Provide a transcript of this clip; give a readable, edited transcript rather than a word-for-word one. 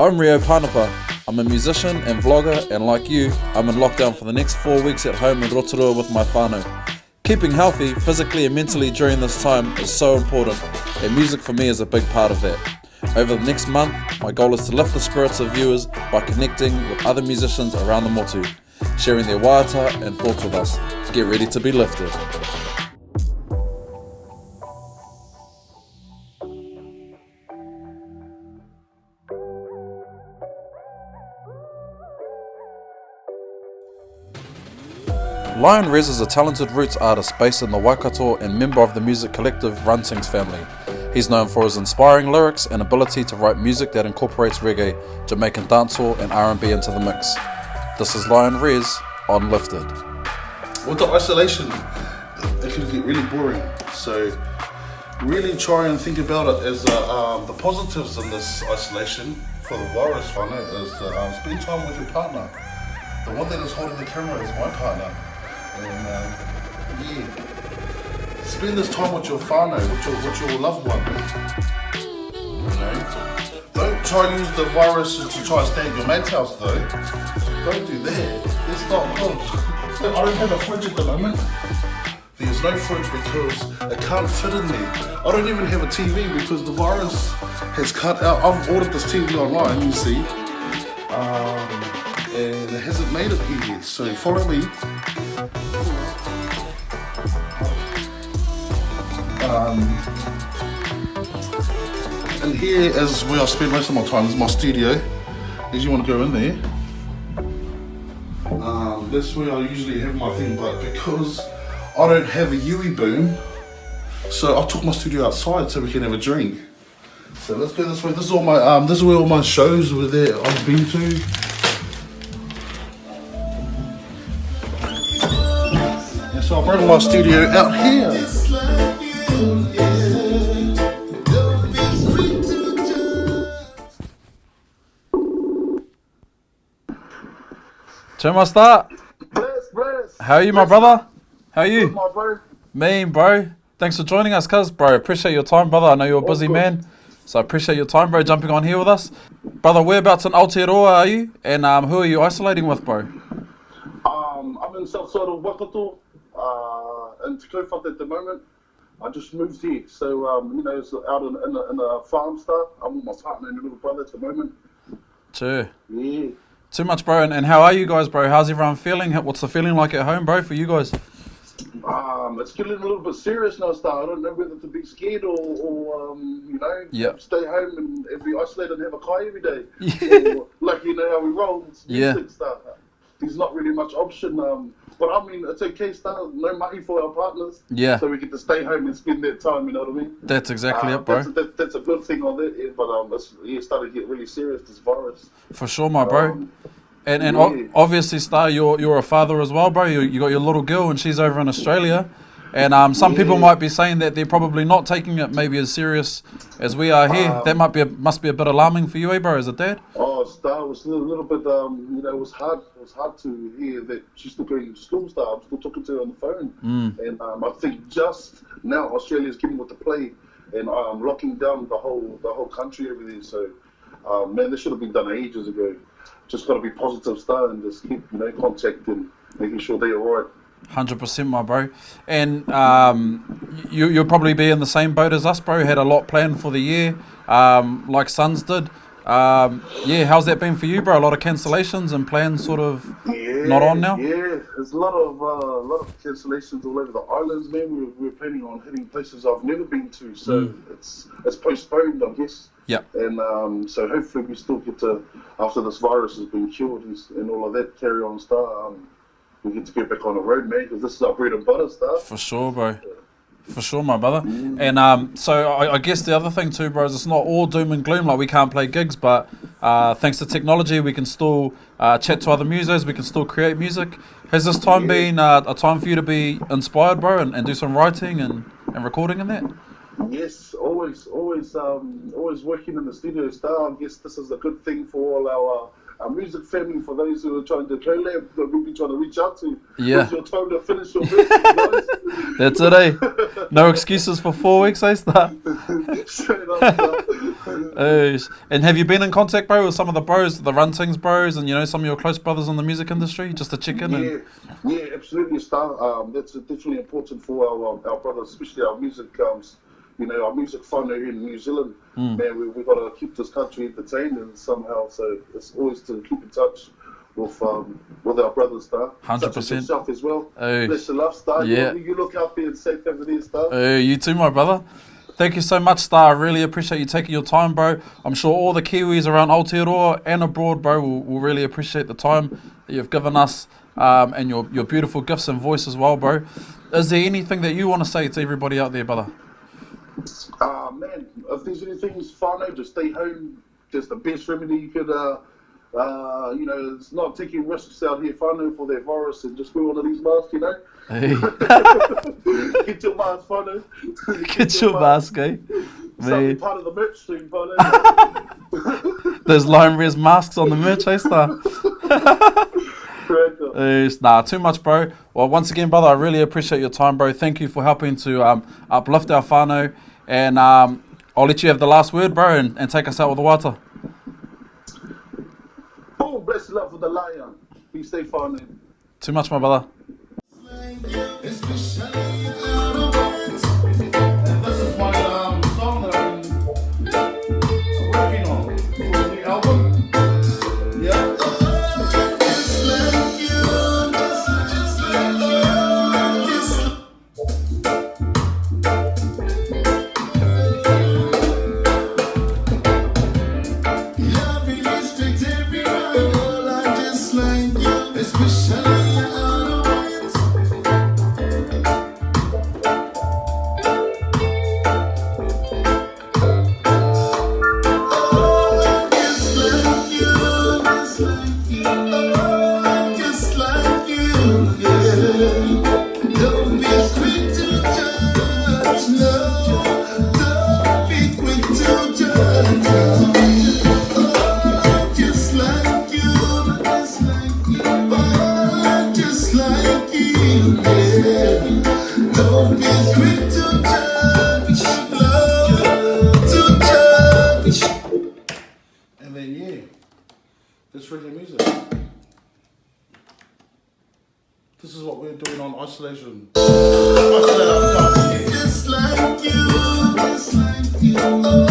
I'm Rio Panapa. I'm a musician and vlogger, and like you, I'm in lockdown for the next 4 weeks at home in Rotorua with my whānau. Keeping healthy, physically and mentally during this time is so important, and music for me is a big part of that. Over the next month, my goal is to lift the spirits of viewers by connecting with other musicians around the motu, sharing their waiata and thoughts with us. Get ready to be lifted. Lion Rezz is a talented roots artist based in the Waikato and member of the music collective Runtingz Family. He's known for his inspiring lyrics and ability to write music that incorporates reggae, Jamaican Dancehall and RnB into the mix. This is Lion Rezz on Lifted. With the isolation, it can get really boring. So really try and think about it as the positives in this isolation for the virus whānau is spend time with your partner. The one that is holding the camera is my partner. And spend this time with your whānau, with your loved one. You know? Don't try and use the virus to try and stay at your mate's house though. Don't do that. It's not good. I don't have a fridge at the moment. There's no fridge because it can't fit in there. I don't even have a TV because the virus has cut out. I've ordered this TV online, you see. And it hasn't made it here yet, so follow me. And here is where I spend most of my time. This is my studio. If you want to go in there, that's where I usually have my thing. But because I don't have a Yui boom, so I took my studio outside so we can have a drink. So let's go this way. This is all my this is where all my shows were there I've been to. So I brought my studio out here. Chumasta, Bless. how are you, my brother? How are you? Good, my bro. Mean, bro. Thanks for joining us, cuz, bro. Appreciate your time, brother. I know you're a busy man, so I appreciate your time, bro, jumping on here with us. Brother, whereabouts in Aotearoa are you? And who are you isolating with, bro? I'm in south side of Waikato, in Te Kaupapa at the moment. I just moved here, so it's out in a farm stuff. I'm with my partner and little brother at the moment. Sure. Yeah. Too much, bro. And how are you guys, bro? How's everyone feeling? What's the feeling like at home, bro, for you guys? It's getting a little bit serious now, Star. I don't know whether to be scared or stay home and be isolated and have a kai every day. Yeah. Or, like, how we roll. Yeah. Stuff. There's not really much option. But I mean, it's okay, Star. No money for our partners. Yeah. So we get to stay home and spend that time, you know what I mean? That's exactly it, bro. That's a good thing on that end, but it's starting to get really serious, this virus. For sure, my bro. And yeah. Obviously, Star, you're a father as well, bro. You got your little girl, and she's over in Australia. And some people might be saying that they're probably not taking it maybe as serious as we are here. That must be a bit alarming for you, bro, as a dad. Oh, Star was a little bit, it was hard. It was hard to hear that she's still going to school, Star. I'm still talking to her on the phone. And I think just now Australia's getting with the play and locking down the whole country, everything. So, man, this should have been done ages ago. Just got to be positive, Star, and just keep contact and making sure they're all right. 100%, my bro. And you'll probably be in the same boat as us, bro. Had a lot planned for the year, like Sons did. How's that been for you, bro? A lot of cancellations and plans sort of not on now? Yeah, there's a lot of cancellations all over the islands, man. We're planning on hitting places I've never been to, so it's postponed, I guess. Yeah. And so hopefully we still get to, after this virus has been cured and all of that, carry on, Star. We get to get back on the road, man, because this is our bread and butter, Stuff. For sure, bro. For sure, my brother. And so I guess the other thing too, bro, is it's not all doom and gloom. Like, we can't play gigs, but thanks to technology, we can still chat to other musos. We can still create music. Has this time been a time for you to be inspired, bro, and do some writing and recording in that? Yes, always working in the studio, Star. I guess this is a good thing for all our music family, for those who are trying to collab, that we'll be trying to reach out to. Yeah. It's your time to finish your business, guys. That's it, eh? No excuses for 4 weeks, eh, Star? Straight up, Star. And have you been in contact, bro, with some of the bros, the Runtingz bros, and some of your close brothers in the music industry, just to check in? Yeah, absolutely, Star. That's definitely important for our brothers, especially our music. Our music whānau here in New Zealand. Man, we've got to keep this country entertained and somehow. So it's always to keep in touch with our brothers, Star. 100%. Such as yourself as well. Bless your love, Star. Yeah. You look out there and safe over there, Star. You too, my brother. Thank you so much, Star. I really appreciate you taking your time, bro. I'm sure all the Kiwis around Aotearoa and abroad, bro, will really appreciate the time that you've given us and your beautiful gifts and voice as well, bro. Is there anything that you want to say to everybody out there, brother? Man, if there's anything whānau, just stay home. Just the best remedy you could, it's not taking risks out here whānau for that virus and just wear one of these masks, Hey. Get your mask, whānau. Get your mask, eh? Something part of the merch soon, whānau. There's Lion Rezz masks on the merch, eh, Star? Nah, too much, bro. Well, once again, brother, I really appreciate your time, bro. Thank you for helping to uplift our whānau. And I'll let you have the last word, bro, and take us out with the waiata. Oh, bless love for the lion. Be safe, whānau. Too much, my brother. This is my song that I'm working on for the album. Yeah. And then this reggae music. This is what we're doing on isolation. Just like you, just like you.